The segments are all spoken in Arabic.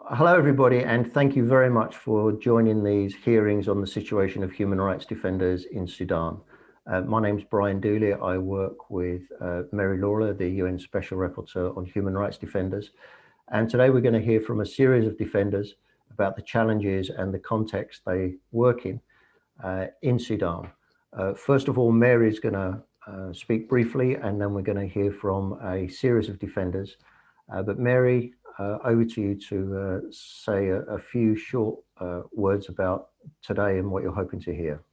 Hello, everybody, and thank you very much for joining these hearings on the situation of human rights defenders in Sudan. My name is Brian Dooley. I work with Mary Lawlor, the UN Special Rapporteur on human rights defenders. And today we're going to hear from a series of defenders about the challenges and the context they work in Sudan. First of all, Mary is going to speak briefly, and then we're going to hear from a series of defenders. But Mary, over to you to say a few short words about today and what you're hoping to hear.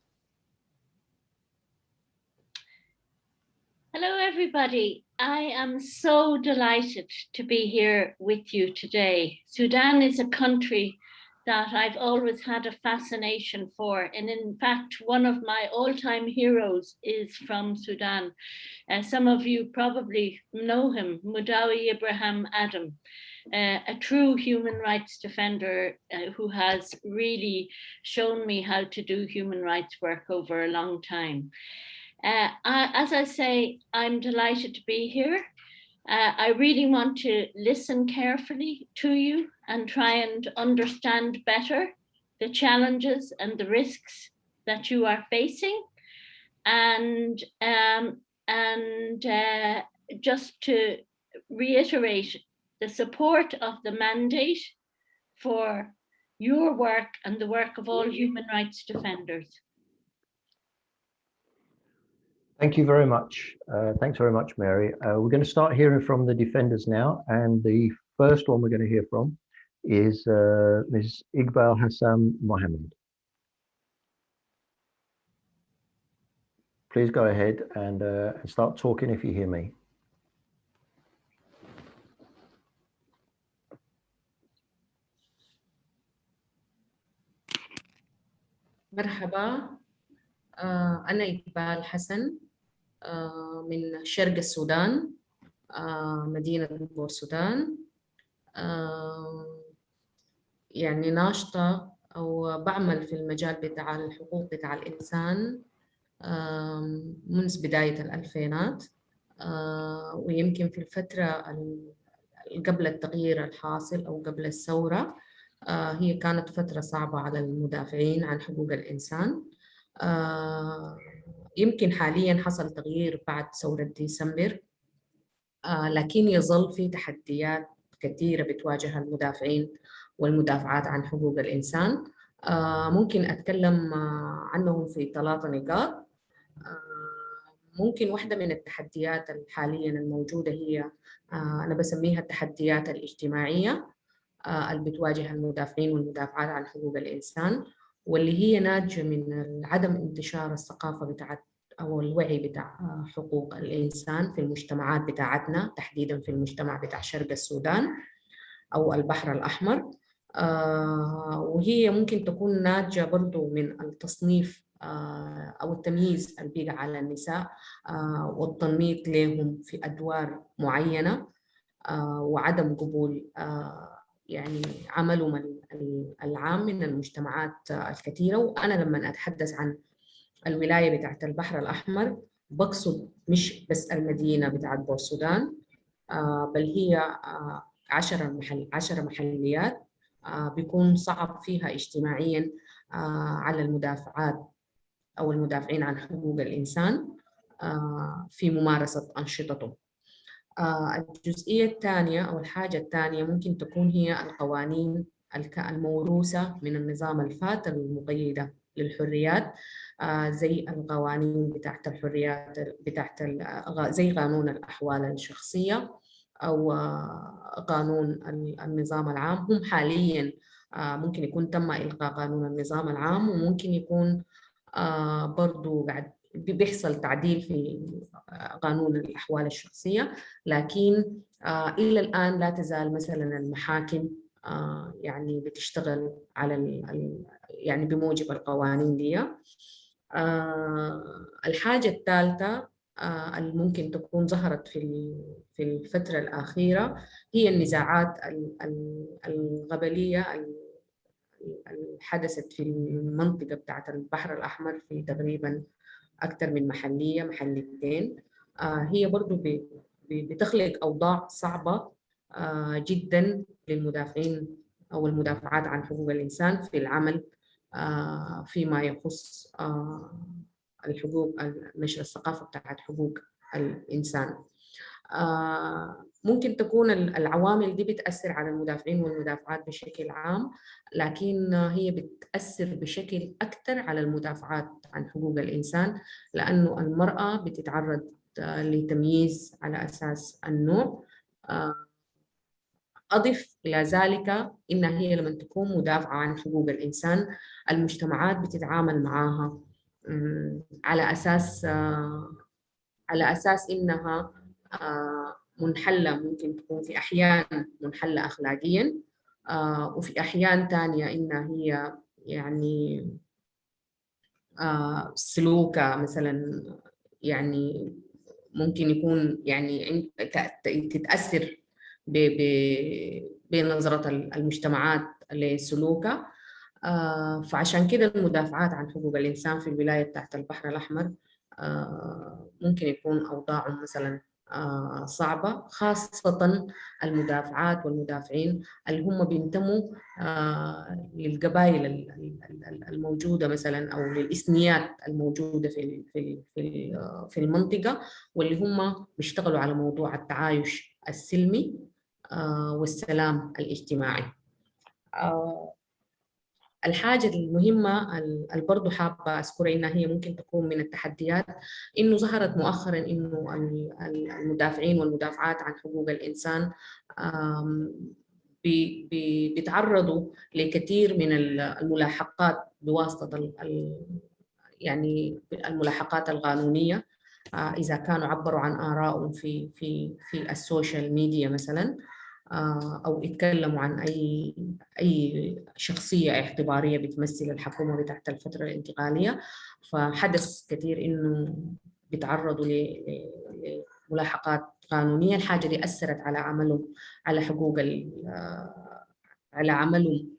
Hello, everybody. I am so delighted to be here with you today. Sudan is a country that I've always had a fascination for. And in fact, one of my all-time heroes is from Sudan. Some of you probably know him, Mudawi Ibrahim Adam. A true human rights defender who has really shown me how to do human rights work over a long time. As I say, I'm delighted to be here. I really want to listen carefully to you and try and understand better the challenges and the risks that you are facing. And just to reiterate the support of the mandate for your work and the work of all human rights defenders. Thank you very much. Thanks very much, Mary. We're going to start hearing from the defenders now. And the first one we're going to hear from is Ms. Igbal Hassan Mohamed. Please go ahead and start talking if you hear me. مرحبا، أنا إقبال حسن من شرق السودان، مدينة بورسودان. يعني ناشطة أو بعمل في المجال بتاع الحقوق بتاع الإنسان منذ بداية الألفينات، ويمكن في الفترة قبل التغيير الحاصل أو قبل الثورة هي كانت فترة صعبة على المدافعين عن حقوق الإنسان. يمكن حالياً حصل تغيير بعد ثورة ديسمبر، لكن يظل في تحديات كثيرة بتواجه المدافعين والمدافعات عن حقوق الإنسان. ممكن أتكلم عنهم في 3 نقاط. ممكن واحدة من التحديات حالياً الموجودة هي أنا بسميها التحديات الاجتماعية اللي بتواجه المدافعين والمدافعات عن حقوق الإنسان، واللي هي ناتجة من عدم انتشار الثقافة بتاعت أو الوعي بتاع حقوق الإنسان في المجتمعات بتاعتنا، تحديداً في المجتمع بتاع شرق السودان أو البحر الأحمر. وهي ممكن تكون ناتجة برضو من التصنيف أو التمييز اللي بيقع على النساء والتنميط لهم في أدوار معينة، وعدم قبول يعني عملهم العام من المجتمعات الكثيرة. وأنا لما أتحدث عن الولاية بتاعت البحر الأحمر بقصد مش بس المدينة بتاعت بورسودان، بل هي 10 محليات بيكون صعب فيها اجتماعياً على المدافعات أو المدافعين عن حقوق الإنسان في ممارسة أنشطتهم. الجزئية الثانية أو الحاجة الثانية ممكن تكون هي القوانين الموروثة من النظام الفات المقيدة للحريات، زي القوانين بتاعت الحريات بتاعت زي قانون الأحوال الشخصية أو قانون النظام العام. هم حالياً ممكن يكون تم إلغاء قانون النظام العام، وممكن يكون برضو قاعد بيحصل تعديل في قانون الأحوال الشخصية، لكن إلى الآن لا تزال مثلا المحاكم يعني بتشتغل على يعني بموجب القوانين دي. الحاجة الثالثة اللي ممكن تكون ظهرت في الفترة الأخيرة هي النزاعات القبلية اللي حدثت في المنطقة بتاعت البحر الأحمر في تقريباً أكثر من محليتين. هي برضو بتخلق أوضاع صعبة جداً للمدافعين أو المدافعات عن حقوق الإنسان في العمل فيما يخص الحقوق، نشر الثقافة بتاعت حقوق الإنسان. ممكن تكون العوامل دي بتأثر على المدافعين والمدافعات بشكل عام، لكن هي بتأثر بشكل أكثر على المدافعات عن حقوق الإنسان، لأنه المرأة بتتعرض لتمييز على أساس النوع. أضف إلى ذلك إنها هي لما تكون مدافعة عن حقوق الإنسان المجتمعات بتتعامل معها على أساس إنها منحلة، ممكن تكون في أحيان منحلة أخلاقيا، وفي أحيان تانية إنها هي يعني سلوكها مثلا يعني ممكن يكون يعني تتأثر بنظرة المجتمعات لسلوكها. فعشان كده المدافعات عن حقوق الإنسان في الولاية تحت البحر الأحمر ممكن يكون أوضاعهم مثلا صعبة، خاصة المدافعات والمدافعين اللي هم بينتموا للقبائل الموجودة مثلا أو للإثنيات الموجودة في المنطقة، واللي هم بيشتغلوا على موضوع التعايش السلمي والسلام الاجتماعي. الحاجة المهمة اللي برضو حابة أذكرها إنها هي ممكن تكون من التحديات، إنه ظهرت مؤخرا إنه المدافعين والمدافعات عن حقوق الإنسان بيتعرضوا لكثير من الملاحقات بواسطة يعني الملاحقات القانونية إذا كانوا عبروا عن آرائهم في السوشيال ميديا مثلا، أو يتكلموا عن أي شخصية اعتبارية بتمثل الحكومة بتاعت الفترة الانتقالية. فحدث كثير إنه بيتعرضوا لملاحقات قانونية. الحاجة دي أثرت على عملهم، على حقوق على عملهم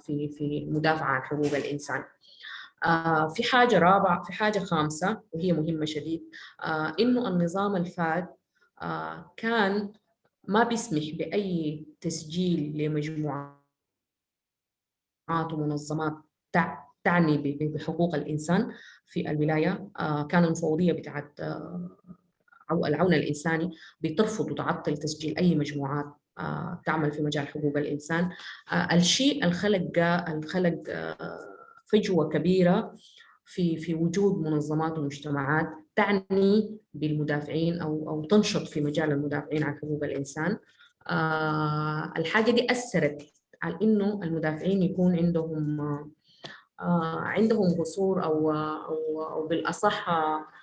في المدافعة عن حقوق الإنسان. في حاجة رابعة، في حاجة خامسة وهي مهمة شديد، إنه النظام الفات كان ما بيسمح بأي تسجيل لمجموعات ومنظمات تعني بحقوق الإنسان في الولاية. كان المفوضية بتاعت العون الإنساني بترفض وتعطل تسجيل أي مجموعات تعمل في مجال حقوق الإنسان. الشيء الخلق فجوة كبيرة في وجود منظمات ومجتمعات تعني بالمدافعين أو تنشط في مجال المدافعين عن حقوق الإنسان. الحاجة دي أثرت على إنه المدافعين يكون عندهم قصور أو بالأصح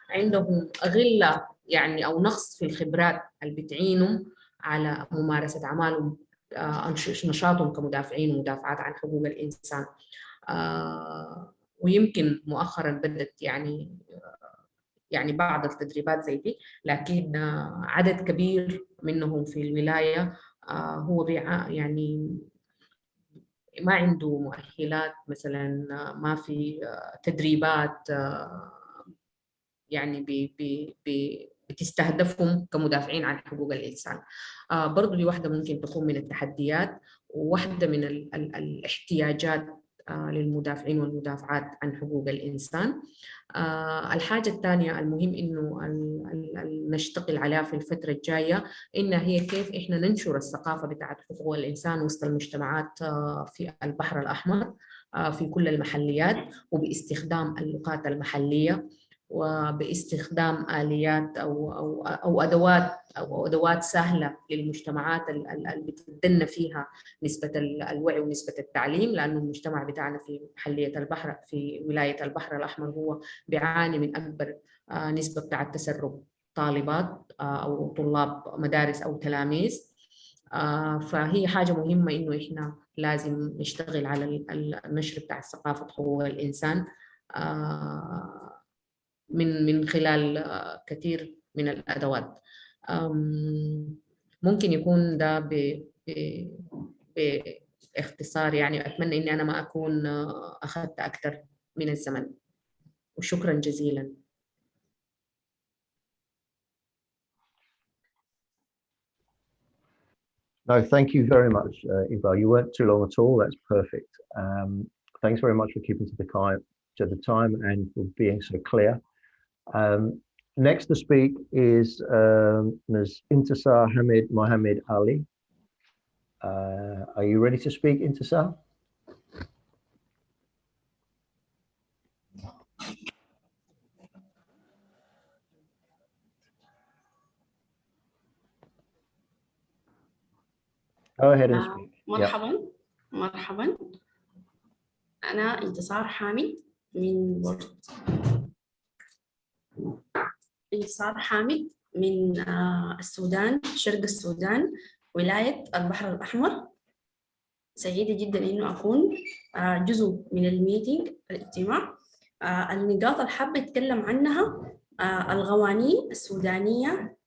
عندهم غلة يعني أو نقص في الخبرات اللي بتعينهم على ممارسة أعمالهم، نشاطهم كمدافعين ومدافعات عن حقوق الإنسان. ويمكن مؤخرا بدت يعني بعض التدريبات زي دي، لكن عدد كبير منهم في الولاية هو يعني ما عنده مؤهلات مثلا، ما في تدريبات يعني بتستهدفهم كمدافعين عن حقوق الإنسان. برضو دي واحدة ممكن تكون من التحديات وواحدة من الاحتياجات للمدافعين والمدافعات عن حقوق الإنسان. الحاجة الثانية المهم إنه نشتغل عليها في الفترة الجاية إنها هي كيف إحنا ننشر الثقافة بتاعت حقوق الإنسان وسط المجتمعات في البحر الأحمر في كل المحليات، وباستخدام اللغات المحلية وباستخدام آليات أو أدوات سهلة للمجتمعات اللي بتدن فيها نسبة الوعي ونسبة التعليم، لأنه المجتمع بتاعنا في محلية البحر في ولاية البحر الأحمر هو بيعاني من أكبر نسبة بتاعت تسرب طالبات أو طلاب مدارس أو تلاميذ. فهي حاجة مهمة إنه إحنا لازم نشتغل على النشر بتاع ثقافة حقوق الإنسان من خلال كثير من الأدوات. ممكن يكون ده باختصار، يعني أتمنى إني أنا ما أكون أخذت أكثر من الزمن، وشكرا جزيلا. No, thank you very much, Igbal. You weren't too long at all. That's perfect. Thanks very much for keeping to the time and for being so clear. Next to speak is Ms. Intesar Hamid Mohamed Ali. Are you ready to speak, Intesar? Go ahead and speak. مرحبا مرحبا. أنا انتصار حامد من السودان، شرق السودان، ولاية البحر الأحمر. سعيدة جدا إنه أكون جزء من الميتينج الاجتماع. النقاط اللي حابة أتكلم عنها القوانين السودانية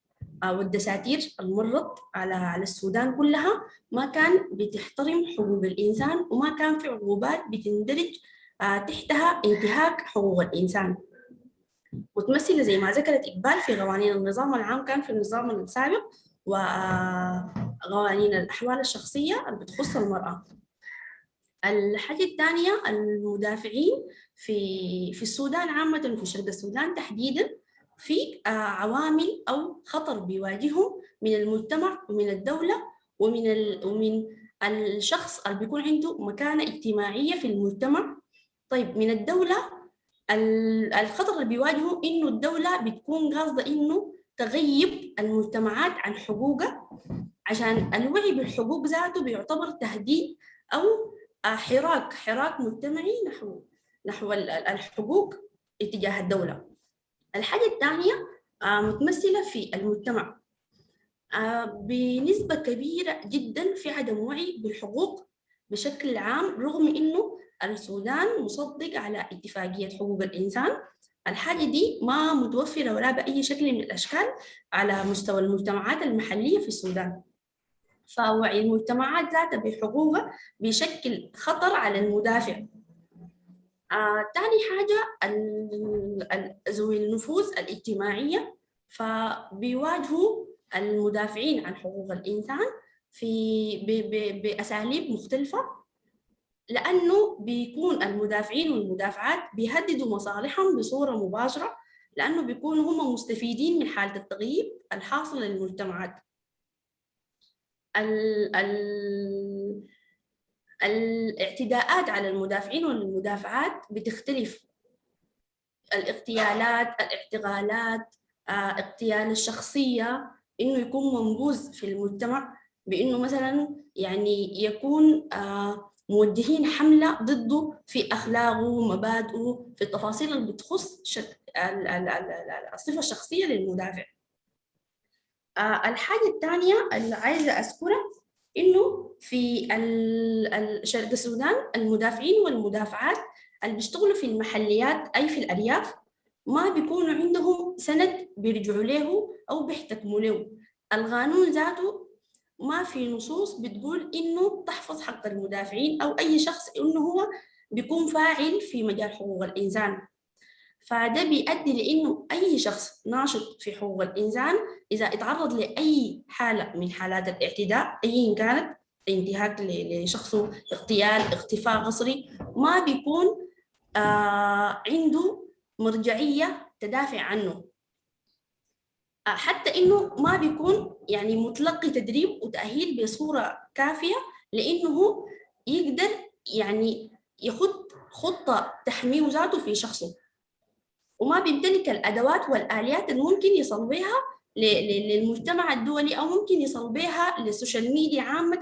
والدساتير المرت على السودان كلها ما كان بتحترم حقوق الإنسان، وما كان في عقوبات بتندرج تحتها انتهاك حقوق الإنسان، متمثلة زي ما ذكرت إقبال في قوانين النظام العام كان في النظام السابق، وقوانين الأحوال الشخصية اللي بتخص المرأة. الحاجة الثانية، المدافعين في السودان عامة وفي شرق السودان تحديدا في عوامل أو خطر بيواجههم من المجتمع ومن الدولة ومن الشخص اللي بيكون عنده مكانة اجتماعية في المجتمع. طيب من الدولة الخطر اللي بيواجهه إنه الدولة بتكون قاصدة إنه تغيب المجتمعات عن حقوقها، عشان الوعي بالحقوق ذاته بيعتبر تهديد أو حراك مجتمعي نحو الحقوق اتجاه الدولة. الحاجة الثانية متمثلة في المجتمع بنسبة كبيرة جدا في عدم وعي بالحقوق بشكل عام، رغم إنه السودان مصدق على اتفاقية حقوق الإنسان. الحاجة دي ما متوفرة ولا بأي شكل من الأشكال على مستوى المجتمعات المحلية في السودان. فوعي المجتمعات ذاتها بحقوقها بيشكل خطر على المدافع. تاني حاجة ذوي النفوذ الاجتماعية، فبيواجهوا المدافعين عن حقوق الإنسان بأساليب مختلفة، لأنه بيكون المدافعين والمدافعات بيهددوا مصالحهم بصورة مباشرة، لأنه بيكونوا هم مستفيدين من حالة التغييب الحاصلة للمجتمعات. الاعتداءات على المدافعين والمدافعات بتختلف، الاغتيالات، الاعتقالات، اغتيال الشخصية، إنه يكون منبوذ في المجتمع بإنه مثلا يعني يكون موجهين حملة ضده في أخلاقه ومبادئه في التفاصيل اللي بتخص الصفة الشخصية للمدافع. الحاجة الثانية اللي عايزة أذكرها إنه في شرق السودان المدافعين والمدافعات اللي بيشتغلوا في المحليات أي في الأرياف ما بيكونوا عندهم سند بيرجعوا له أو بيحتكموا له. القانون ذاته ما في نصوص بتقول إنه تحفظ حق المدافعين أو أي شخص إنه هو بيكون فاعل في مجال حقوق الإنسان. فده بيؤدي لأنه أي شخص ناشط في حقوق الإنسان إذا اتعرض لأي حالة من حالات الاعتداء أيا كانت، انتهاك لشخصه، اغتيال، اختفاء قسري، ما بيكون عنده مرجعية تدافع عنه، حتى إنه ما بيكون يعني متلقي تدريب وتأهيل بصورة كافية لأنه يقدر يعني يخط خطة تحميه ذاته في شخصه، وما بيمتلك الأدوات والآليات اللي ممكن يصل بها للمجتمع الدولي أو ممكن يصل بها للسوشيال ميديا عامة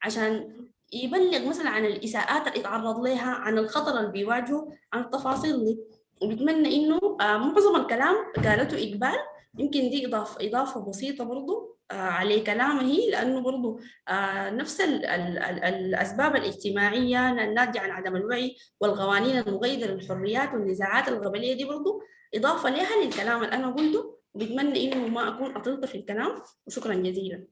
عشان يبلغ مثلا عن الإساءات اللي يتعرض لها، عن الخطر اللي بيواجهه، عن التفاصيل دي. وبتمنى إنه معظم الكلام قالته إقبال، يمكن دي إضافة بسيطة برضو على كلامه هي، لأنه برضو نفس الأسباب الاجتماعية الناتجة عن عدم الوعي والقوانين المقيدة للحريات والنزاعات القبلية دي برضو إضافة لها للكلام اللي أنا قلته، وبتمنى إنه ما أكون أطلت في الكلام، وشكرا جزيلا.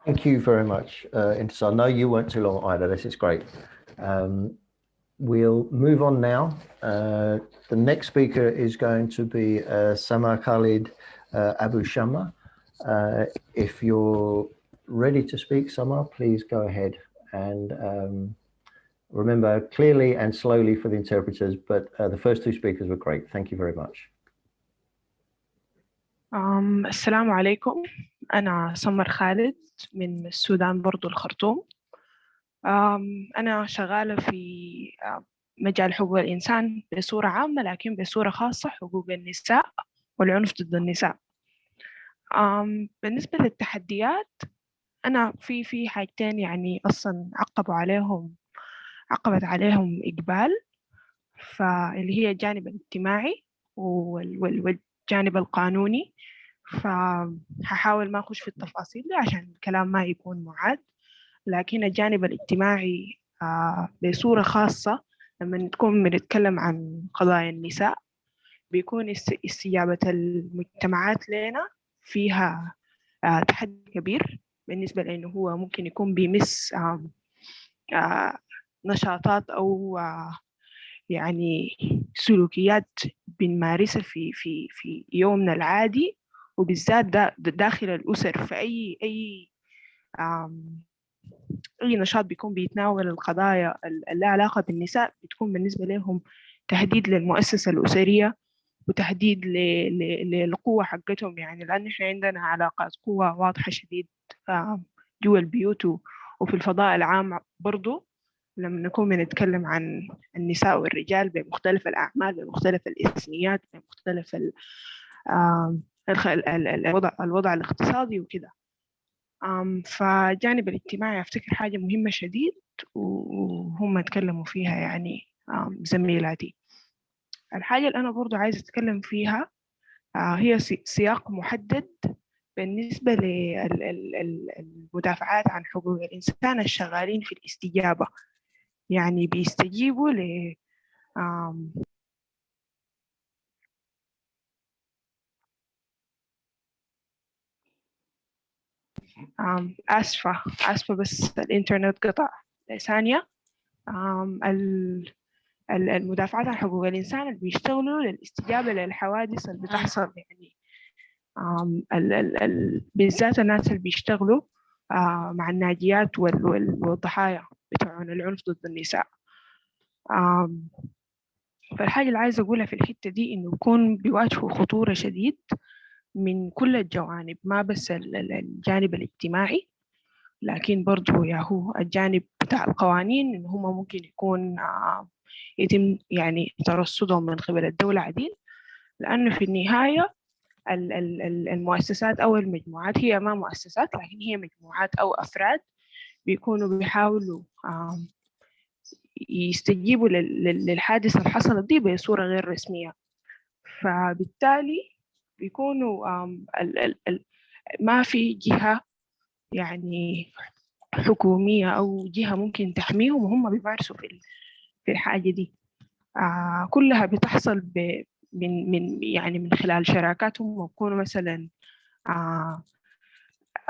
Thank you very much, Intesar. I know you weren't too long either. This is great. We'll move on now. The next speaker is going to be Samar Khalid Abu Shama. If you're ready to speak, Samar, please go ahead and remember clearly and slowly for the interpreters, but the first two speakers were great. Thank you very much. السلام عليكم. أنا سمر خالد من السودان برضو الخرطوم. أنا شغالة في مجال حقوق الإنسان بصورة عامة، لكن بصورة خاصة حقوق النساء والعنف ضد النساء. بالنسبة للتحديات، أنا في حاجتين يعني أصلا عقبت عليهم إقبال، فاللي هي الجانب الاجتماعي والجانب القانوني. فهحاول ما أخش في التفاصيل دي عشان الكلام ما يكون معاد، لكن الجانب الاجتماعي بصورة خاصة لما نكون بنتكلم عن قضايا النساء بيكون استجابة المجتمعات لنا فيها تحدي كبير، بالنسبة لأنه هو ممكن يكون بيمس نشاطات أو يعني سلوكيات بنمارسها في يومنا العادي، وبالذات داخل الأسر. في أي نشاط بيكون بيتناول القضايا اللي علاقة بالنساء بتكون بالنسبة لهم تهديد للمؤسسة الأسرية وتهديد للقوة حقتهم، يعني لأن إحنا عندنا علاقات قوة واضحة شديد جوا البيوت وفي الفضاء العام برضو. لما نكون بنتكلم عن النساء والرجال بمختلف الأعمال بمختلف الإثنيات بمختلف الوضع الاقتصادي وكده. فالجانب الاجتماعي أفتكر حاجة مهمة شديد وهم اتكلموا فيها يعني زميلاتي. الحاجة اللي أنا برضو عايزة أتكلم فيها هي سياق محدد بالنسبة للمدافعات عن حقوق الإنسان الشغالين في الاستجابة، يعني بيستجيبوا ل آسفة بس الإنترنت قطع ثانية. المدافعات عن حقوق الإنسان اللي بيشتغلوا للاستجابة للحوادث اللي بتحصل، يعني بالذات الناس اللي بيشتغلوا مع الناجيات والضحايا بتوع العنف ضد النساء. فالحاجة اللي عايزة أقولها في الحتة دي إنه يكون بيواجهوا خطورة شديد من كل الجوانب، ما بس الجانب الاجتماعي، لكن برضو ياهو الجانب بتاع القوانين إنه هم ممكن يكون يتم يعني ترصدهم من قبل الدولة عديل، لأنه في النهاية المؤسسات أو المجموعات هي ما مؤسسات لكن هي مجموعات أو أفراد بيكونوا بيحاولوا يستجيبوا للحادثة اللي حصلت دي بصورة غير رسمية. فبالتالي بيكونوا ما في جهة يعني حكومية أو جهة ممكن تحميهم وهم بيمارسوا في الحاجة دي. كلها بتحصل من خلال شراكاتهم، بيكونوا مثلا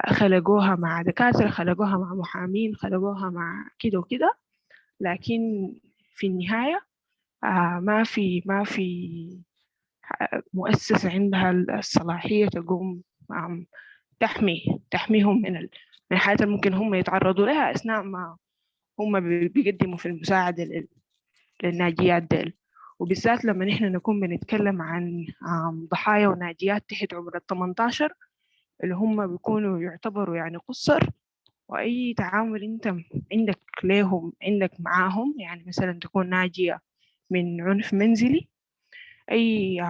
خلقوها مع دكاترة، خلقوها مع محامين، خلقوها مع كده وكده، لكن في النهاية ما في مؤسسة عندها الصلاحية تقوم تحميهم من الحاجات اللي ممكن هم يتعرضوا لها أثناء ما هم بيقدموا في المساعدة للناجيات ديل. وبالذات لما نحن نكون بنتكلم عن ضحايا وناجيات تحت عمر 18 اللي هم بيكونوا يعتبروا يعني قصر، وأي تعامل أنت عندك ليهم عندك معاهم، يعني مثلا تكون ناجية من عنف منزلي، أي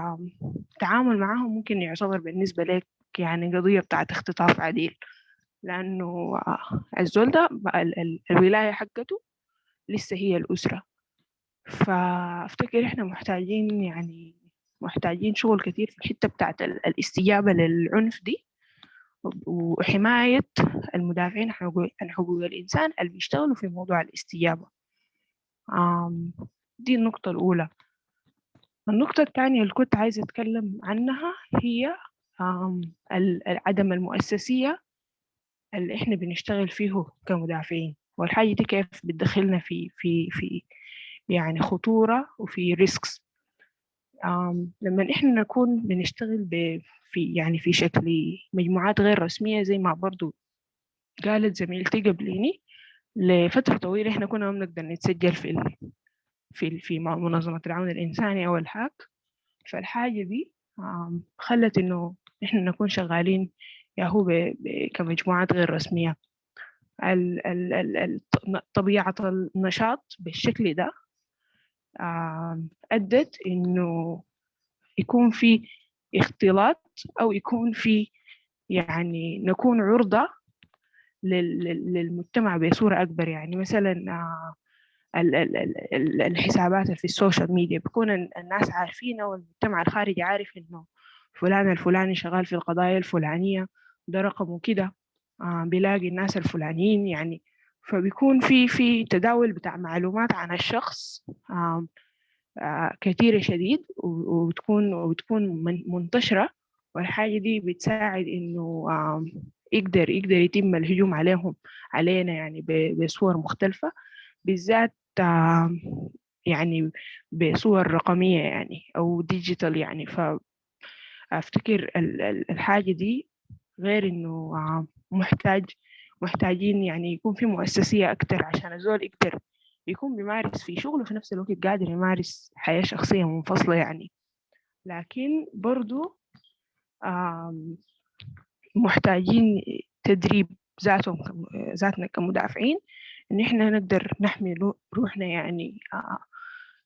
تعامل معاهم ممكن يعتبر بالنسبة لك يعني قضية بتاعت اختطاف عديل، لأنه الزول ده الولاية حقته لسه هي الأسرة. فأفتكر إحنا محتاجين شغل كتير في الحتة بتاعت الاستجابة للعنف دي وحماية المدافعين عن حقوق الإنسان اللي بيشتغلوا في موضوع الاستجابة. دي النقطة الأولى. النقطة الثانية اللي كنت عايزة أتكلم عنها هي عدم المؤسسية اللي إحنا بنشتغل فيه كمدافعين، والحاجة دي كيف بتدخلنا في يعني خطورة وفي ريسكس. لما إحنا نكون بنشتغل في شكل مجموعات غير رسمية زي ما برضو قالت زميلتي قبليني، لفترة طويلة إحنا كنا ما بنقدر نتسجل في منظمة العون الإنساني أو الحاك. فالحاجة دي خلت إنه إحنا نكون شغالين ياهو كمجموعات غير رسمية. طبيعة النشاط بالشكل ده أدت إنه يكون في اختلاط أو يكون في يعني نكون عرضة للمجتمع بصورة أكبر. يعني مثلا الحسابات في السوشيال ميديا بيكون الناس عارفين أو المجتمع الخارجي عارف إنه فلان الفلاني شغال في القضايا الفلانية، ده رقمه كده، بيلاقي الناس الفلانيين يعني. فبيكون في تداول بتاع معلومات عن الشخص كثيرة شديد، وبتكون منتشرة. والحاجة دي بتساعد إنه يقدر يتم الهجوم علينا يعني بصور مختلفة، بالذات يعني بصور رقمية يعني أو ديجيتال يعني. فأفتكر الحاجة دي غير إنه محتاجين يعني يكون في مؤسسية أكتر عشان الزول يقدر يكون بيمارس في شغله في نفس الوقت قادر يمارس حياة شخصية منفصلة يعني. لكن برضو محتاجين تدريب ذاتنا كمدافعين، إن إحنا نقدر نحمي روحنا يعني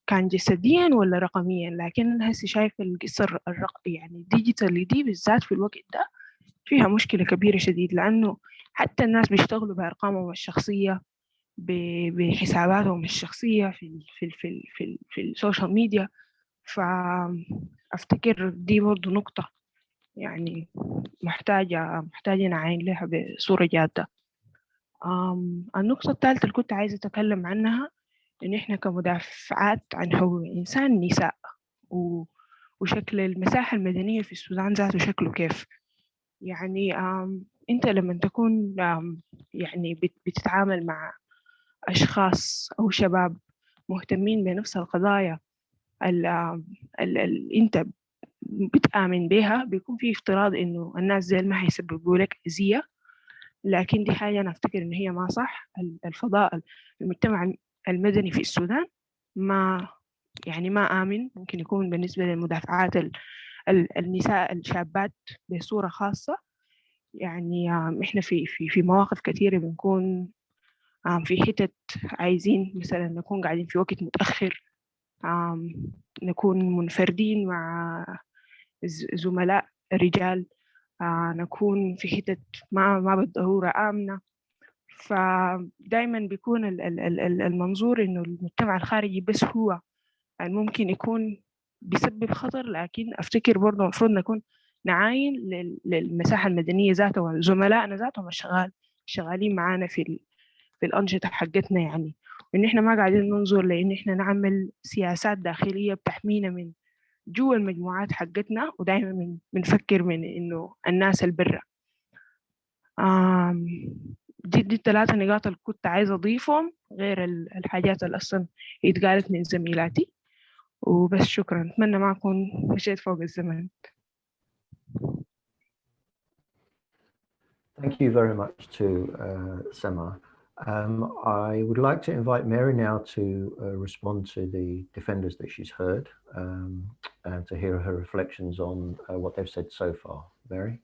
كان جسديا ولا رقميا. لكن أنا هسه شايفة القصة يعني ديجيتال دي بالذات في الوقت ده فيها مشكلة كبيرة شديد، لأنه حتى الناس بيشتغلوا بأرقامهم الشخصية بحساباتهم الشخصية في السوشيال ميديا. فأفتكر دي برضو نقطة يعني محتاجة نعين لها بصورة جادة. النقطة الثالثة اللي كنت عايزة أتكلم عنها إن إحنا كمدافعات عن حقوق الإنسان النساء وشكل المساحة المدنية في السودان ذاته شكله كيف. يعني أنت لما تكون يعني بتتعامل مع أشخاص أو شباب مهتمين بنفس القضايا اللي أنت بتآمن بها، بيكون في افتراض إنه الناس زي ما هيسببوا لك أذية. لكن دي حاجة أنا أفتكر إن هي ما صح. الفضاء المجتمع المدني في السودان ما آمن. ممكن يكون بالنسبة للمدافعات النساء الشابات بصورة خاصة. يعني إحنا في مواقف كثيرة بنكون في حتت عايزين مثلا نكون قاعدين في وقت متأخر، نكون منفردين مع زملاء رجال، نكون في حتت ما بالضرورة آمنة. فدايما بيكون المنظور إنه المجتمع الخارجي بس هو ممكن يكون بيسبب خطر. لكن أفتكر برضه المفروض نكون نعاين للمساحة المدنية ذاتها وزملائنا ذاتهم شغالين معانا في الأنشطة حقتنا يعني. وإن إحنا ما قاعدين ننظر لإن إحنا نعمل سياسات داخلية بتحمينا من جوا المجموعات حقتنا، ودائما بنفكر من إنه الناس البرة. دي الثلاثة نقاط اللي كنت عايزة أضيفهم غير الحاجات اللي أصلا اتقالت من زميلاتي. وبس شكرا، أتمنى ما أكون مشيت فوق الزمن. Thank you very much to Samar. I would like to invite Mary now to respond to the defenders that she's heard and to hear her reflections on what they've said so far. Mary?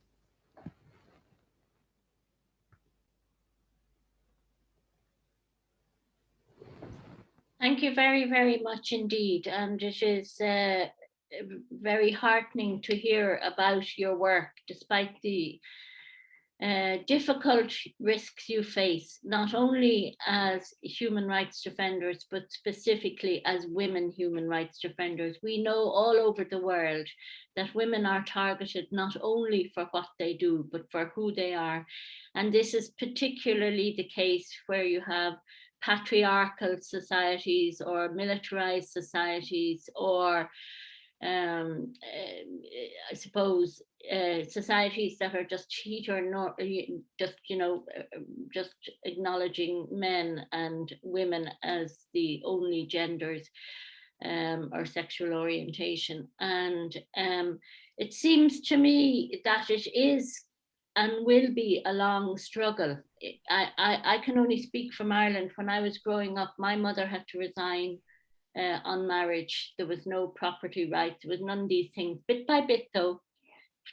Thank you very, very much indeed. And it is very heartening to hear about your work, despite the difficult risks you face, not only as human rights defenders, but specifically as women human rights defenders. We know all over the world that women are targeted not only for what they do, but for who they are. And this is particularly the case where you have patriarchal societies or militarized societies, or I suppose societies that are just just acknowledging men and women as the only genders. or sexual orientation. And it seems to me that it is and will be a long struggle. I can only speak from Ireland. When I was growing up, my mother had to resign on marriage. There was no property rights, there was none of these things. Bit by bit, though,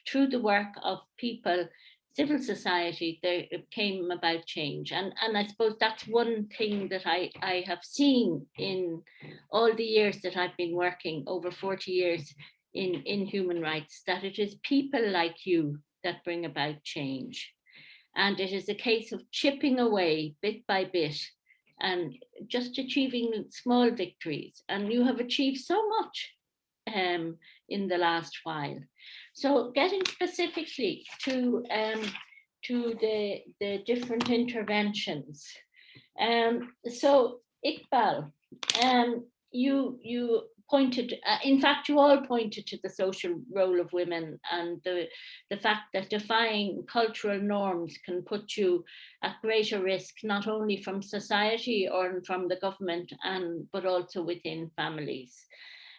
through the work of people, civil society, there came about change. And I suppose that's one thing that I have seen in all the years that I've been working, over 40 years in human rights, that it is people like you that bring about change. And it is a case of chipping away bit by bit and just achieving small victories. And you have achieved so much in the last while. So getting specifically to the different interventions. So Igbal, you pointed, in fact, you all pointed to the social role of women and the fact that defying cultural norms can put you at greater risk, not only from society or from the government, but also within families.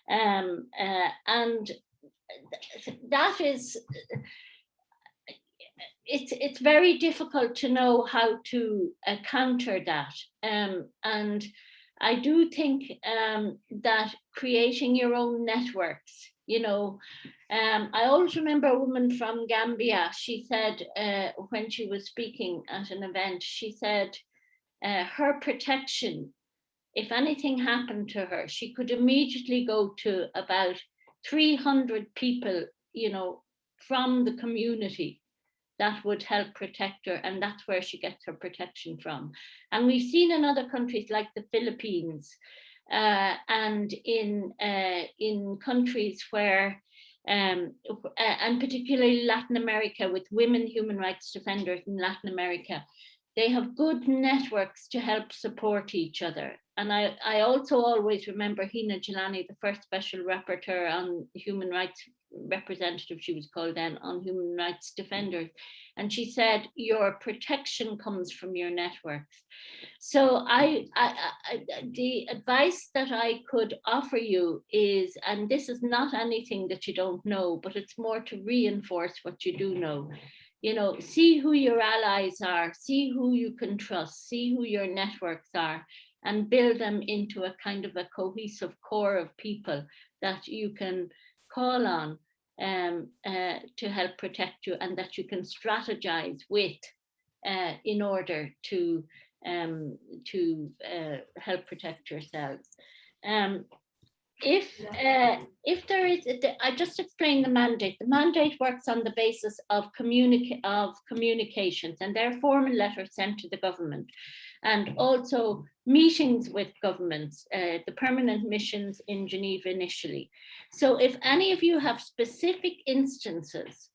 And that is, it's very difficult to know how to counter that. And I do think that creating your own networks, I always remember a woman from Gambia. She said, when she was speaking at an event, she said her protection, if anything happened to her, she could immediately go to about 300 people, from the community that would help protect her, and that's where she gets her protection from. And we've seen in other countries like the Philippines, and in countries where, and particularly Latin America, with women human rights defenders in Latin America, they have good networks to help support each other. And I also always remember Hina Jilani, the first special rapporteur on human rights representative, she was called then, on human rights defenders. And she said, your protection comes from your networks. So the advice that I could offer you is, and this is not anything that you don't know, but it's more to reinforce what you do know. See who your allies are, see who you can trust, see who your networks are, and build them into a kind of a cohesive core of people that you can call on to help protect you, and that you can strategize with in order to help protect yourselves. If there is, I just explained the mandate. The mandate works on the basis of communications, and there are formal letters sent to the government, and also meetings with governments, the permanent missions in Geneva initially. So if any of you have specific instances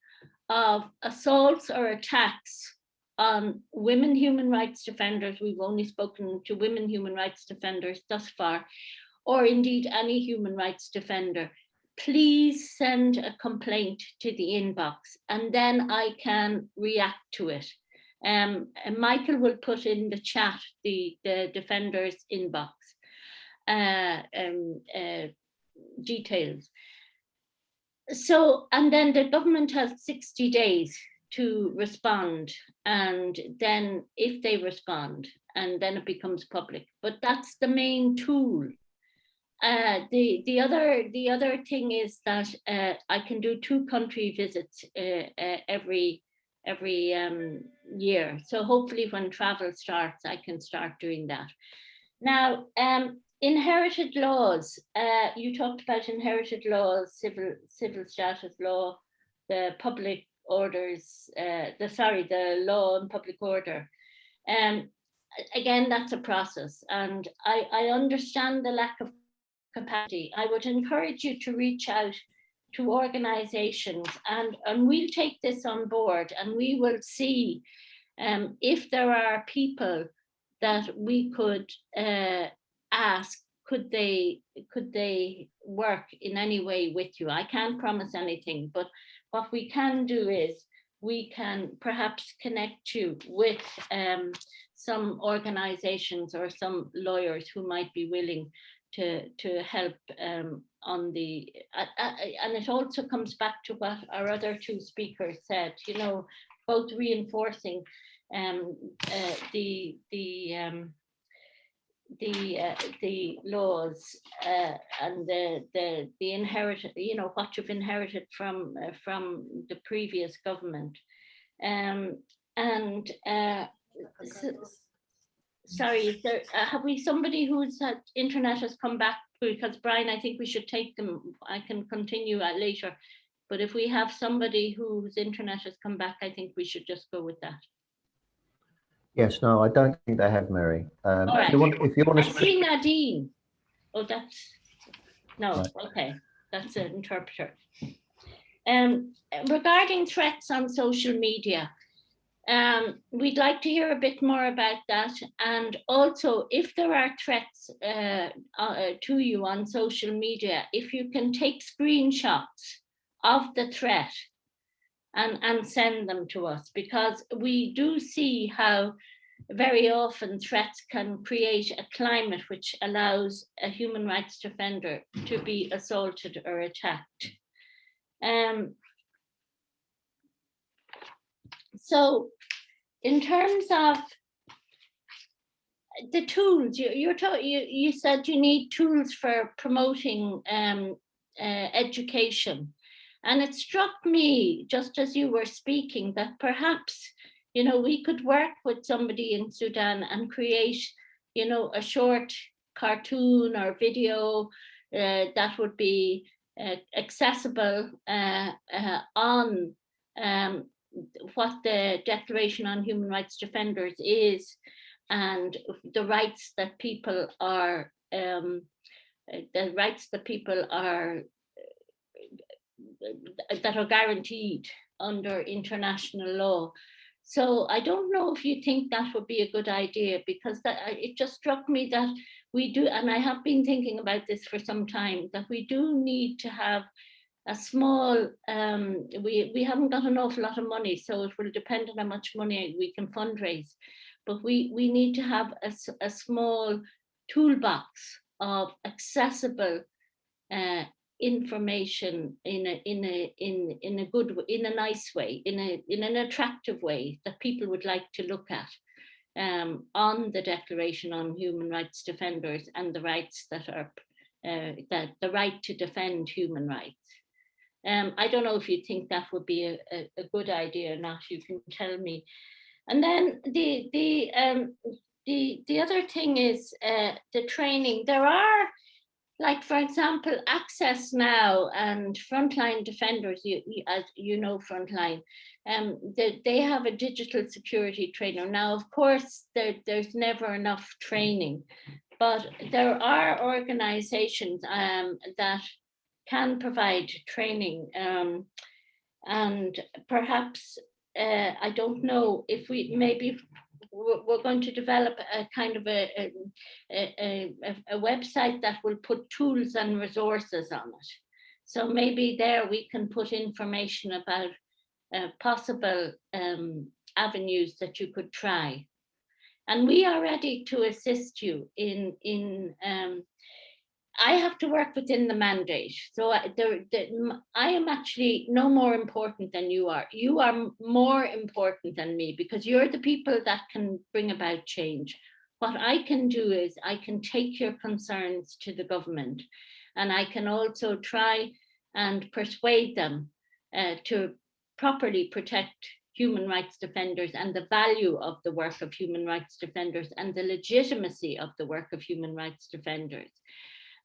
of assaults or attacks on women human rights defenders, we've only spoken to women human rights defenders thus far, or indeed any human rights defender, please send a complaint to the inbox, and then I can react to it. And Michael will put in the chat the defender's inbox details. So, and then the government has 60 days to respond, and then if they respond, and then it becomes public. But that's the main tool. The other thing is that I can do 2 country visits every year. So hopefully when travel starts, I can start doing that. Now, inherited laws. You talked about inherited laws, civil status law, the public orders, the law and public order. Again, that's a process, and I understand the lack of capacity. I would encourage you to reach out to organizations, and we'll take this on board, and we will see if there are people that we could ask, could they work in any way with you. I can't promise anything, but what we can do is we can perhaps connect you with some organizations or some lawyers who might be willing to help on the, and it also comes back to what our other two speakers said, you know, both reinforcing the laws and the inherited, you know, what you've inherited from the previous government. Sorry, there, have we somebody whose internet has come back? Because Brian, I think we should take them. I can continue later, but if we have somebody whose internet has come back, I think we should just go with that. Yes, no, I don't think they have, Mary. Right. If you want to I see Nadine. Oh, that's, no, right. Okay, that's an interpreter. Regarding threats on social media, we'd like to hear a bit more about that. And also, if there are threats to you on social media, if you can take screenshots of the threat and send them to us, because we do see how very often threats can create a climate which allows a human rights defender to be assaulted or attacked. So in terms of the tools, you said you need tools for promoting education. And it struck me, just as you were speaking, that perhaps, you know, we could work with somebody in Sudan and create, you know, a short cartoon or video that would be accessible on what the Declaration on Human Rights Defenders is, and the rights that people are that are guaranteed under international law. So I don't know if you think that would be a good idea, because that, it just struck me that we do, and I have been thinking about this for some time, that we do need to have a small, we haven't got an awful lot of money, so it will depend on how much money we can fundraise, but we need to have a small toolbox of accessible information in a good, in a nice way, in an attractive way that people would like to look at on the Declaration on Human Rights Defenders and the rights that are the right to defend human rights. I don't know if you think that would be a good idea or not. You can tell me. And then the other thing is the training. There are, like, for example, Access Now and Frontline Defenders, as you know, Frontline, they have a digital security trainer. Now, of course, there's never enough training, but there are organizations that can provide training. And perhaps, I don't know if we're going to develop a kind of a website that will put tools and resources on it. So maybe there we can put information about possible avenues that you could try. And we are ready to assist you in I have to work within the mandate. So I am actually no more important than you are. You are more important than me, because you're the people that can bring about change. What I can do is I can take your concerns to the government, and I can also try and persuade them to properly protect human rights defenders and the value of the work of human rights defenders and the legitimacy of the work of human rights defenders.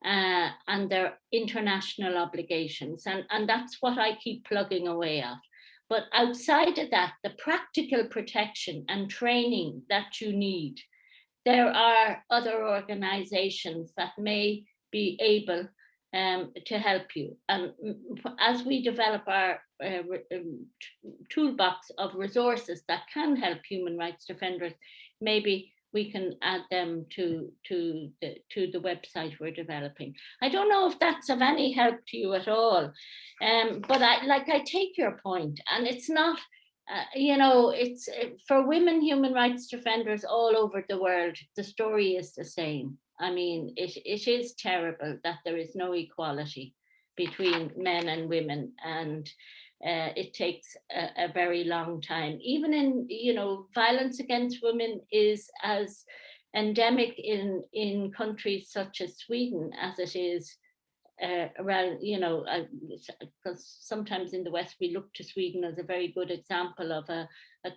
And their international obligations. And that's what I keep plugging away at. But outside of that, the practical protection and training that you need, there are other organizations that may be able to help you. And as we develop our toolbox of resources that can help human rights defenders, maybe we can add them to the website we're developing. I don't know if that's of any help to you at all, but I take your point, and it's not, you know, it's for women human rights defenders all over the world, the story is the same. I mean, it is terrible that there is no equality between men and women, and it takes a very long time. Even in, you know, violence against women is as endemic in countries such as Sweden as it is around, you know, because sometimes in the West we look to Sweden as a very good example of a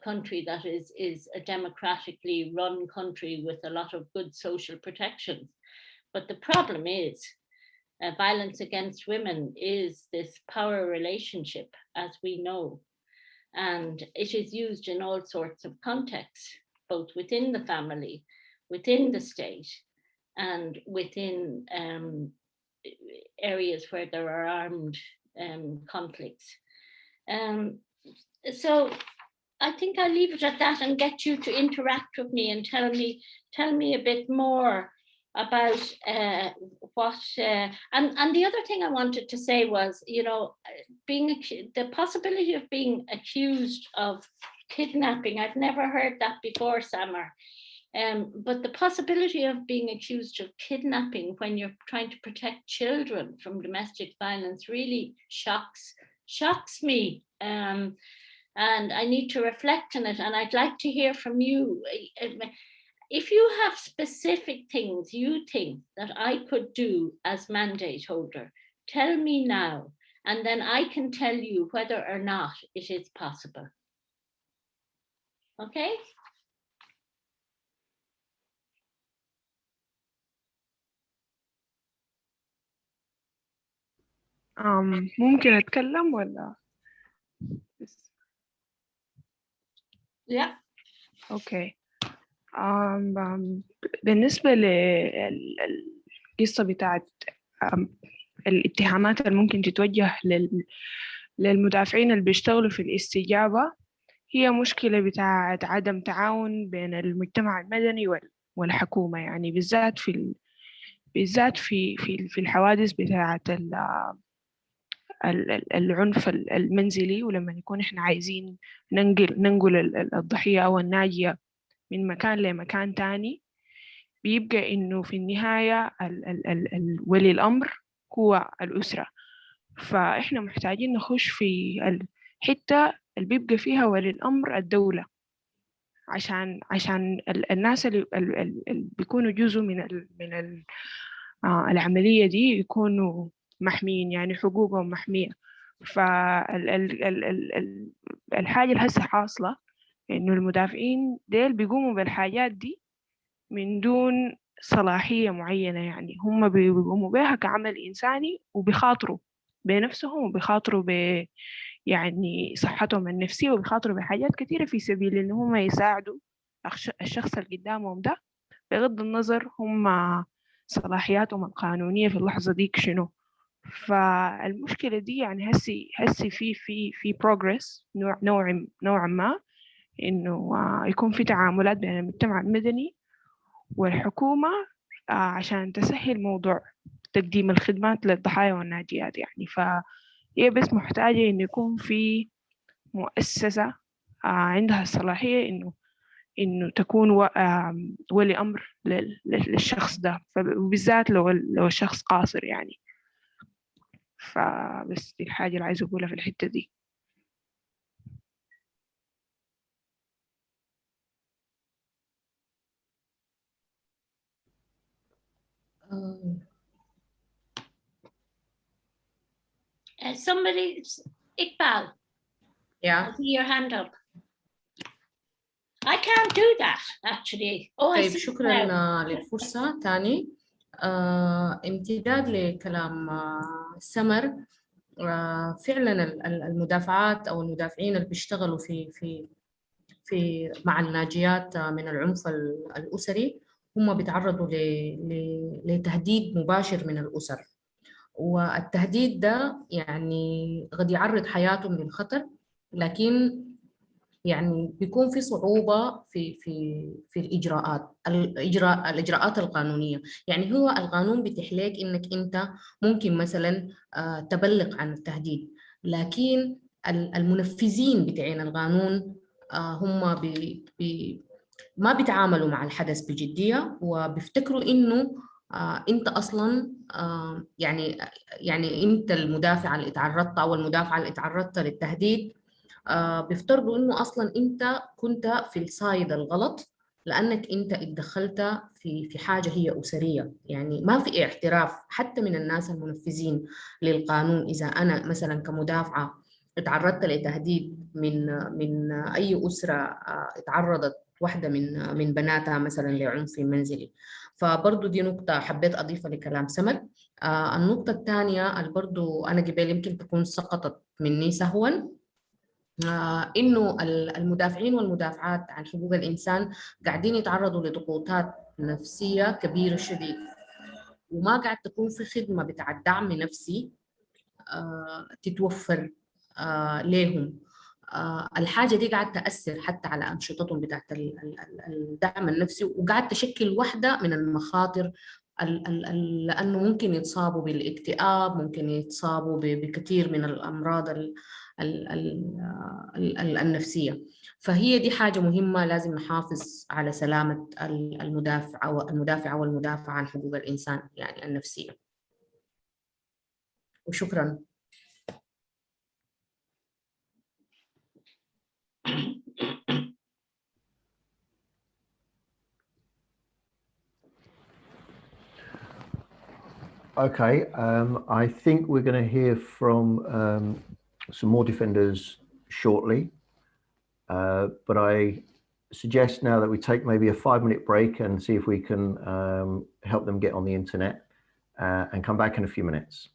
country that is a democratically run country with a lot of good social protections. But the problem is violence against women is this power relationship, as we know, and it is used in all sorts of contexts, both within the family, within the state, and within areas where there are armed conflicts. So I think I'll leave it at that and get you to interact with me and tell me a bit more about what and the other thing I wanted to say was, you know, the possibility of being accused of kidnapping. I've never heard that before, Samar. But the possibility of being accused of kidnapping when you're trying to protect children from domestic violence really shocks me. And I need to reflect on it. And I'd like to hear from you. If you have specific things you think that I could do as mandate holder, tell me now, and then I can tell you whether or not it is possible. Okay? ممكن أتكلم ولا بس؟ Yeah. أوكي. بالنسبة للقصة بتاعت الاتهامات اللي ممكن تتوجه للمدافعين اللي بيشتغلوا في الاستجابة، هي مشكلة بتاعت عدم تعاون بين المجتمع المدني والحكومة، يعني بالذات في الحوادث بتاعت العنف المنزلي، ولما يكون إحنا عايزين ننقل الضحية أو الناجية من مكان لمكان تاني، بيبقى إنه في النهاية ولي الأمر هو الأسرة. فإحنا محتاجين نخش في الحتة اللي بيبقى فيها ولي الأمر الدولة، عشان الناس اللي بيكونوا جزء من العملية دي يكونوا محميين، يعني حقوقهم محمية. فالحاجة اللي هسه حاصلة إنه المدافعين ديل بيقوموا بالحاجات دي من دون صلاحية معينة، يعني هم بيقوموا بها كعمل إنساني وبيخاطروا بنفسهم وبيخاطروا يعني صحتهم النفسية وبيخاطروا بحاجات كثيرة في سبيل إن هم يساعدوا الشخص اللي قدامهم ده، بغض النظر هم صلاحياتهم القانونية في اللحظة ديك شنو. فالمشكلة دي يعني هسي في progress نوعا ما، إنه يكون في تعاملات بين المجتمع المدني والحكومة عشان تسهل موضوع تقديم الخدمات للضحايا والناجيات. يعني فهي بس محتاجة إنه يكون في مؤسسة عندها الصلاحية إنه تكون ولي أمر للشخص ده، وبالذات لو الشخص قاصر يعني. فبس دي الحاجة اللي عايزة أقولها في الحتة دي. Somebody, Igbal. Yeah. I see your hand up. I can't do that actually. طيب شكرا للفرصة تاني. امتداد لكلام سمر، فعلا المدافعات أو المدافعين اللي بيشتغلوا في مع الناجيات من العنف الأسري هم بيتعرضوا لتهديد مباشر من الأسر، والتهديد ده يعني قد يعرض حياتهم للخطر، لكن يعني بيكون في صعوبة في الإجراءات القانونية. يعني هو القانون بيتيح لك إنك أنت ممكن مثلا تبلغ عن التهديد، لكن المنفذين بتاعين القانون هم ما بيتعاملوا مع الحدث بجدية، وبيفتكروا إنه أنت أصلا يعني أنت المدافع اللي تعرضت أو المدافعة اللي تعرضت للتهديد. بيفترضوا إنه أصلا أنت كنت في الصايد الغلط، لأنك أنت اتدخلت في حاجة هي أسرية. يعني ما في اعتراف حتى من الناس المنفذين للقانون. إذا أنا مثلا كمدافعة اتعرضت لتهديد من أي أسرة اتعرضت واحدة من بناتها مثلا لعنف منزلي. فبرضو دي نقطة حبيت أضيفها لكلام سمد. النقطة الثانية اللي برضو أنا قبل يمكن تكون سقطت مني سهوا، إنه المدافعين والمدافعات عن حقوق الإنسان قاعدين يتعرضوا لضغوطات نفسية كبيرة شديد، وما قاعد تكون في خدمة بتاع دعم نفسي تتوفر لهم. الحاجة دي قاعد تأثر حتى على أنشطتهم بتاعت الدعم النفسي، وقاعد تشكل واحدة من المخاطر لأنه ممكن يتصابوا بالاكتئاب، ممكن يتصابوا بكثير من الأمراض النفسية. فهي دي حاجة مهمة، لازم نحافظ على سلامة المدافع والمدافع عن حقوق الإنسان يعني النفسية. وشكرا. Okay, I think we're going to hear from some more defenders shortly, but I suggest now that we take maybe a 5-minute break and see if we can help them get on the internet and come back in a few minutes.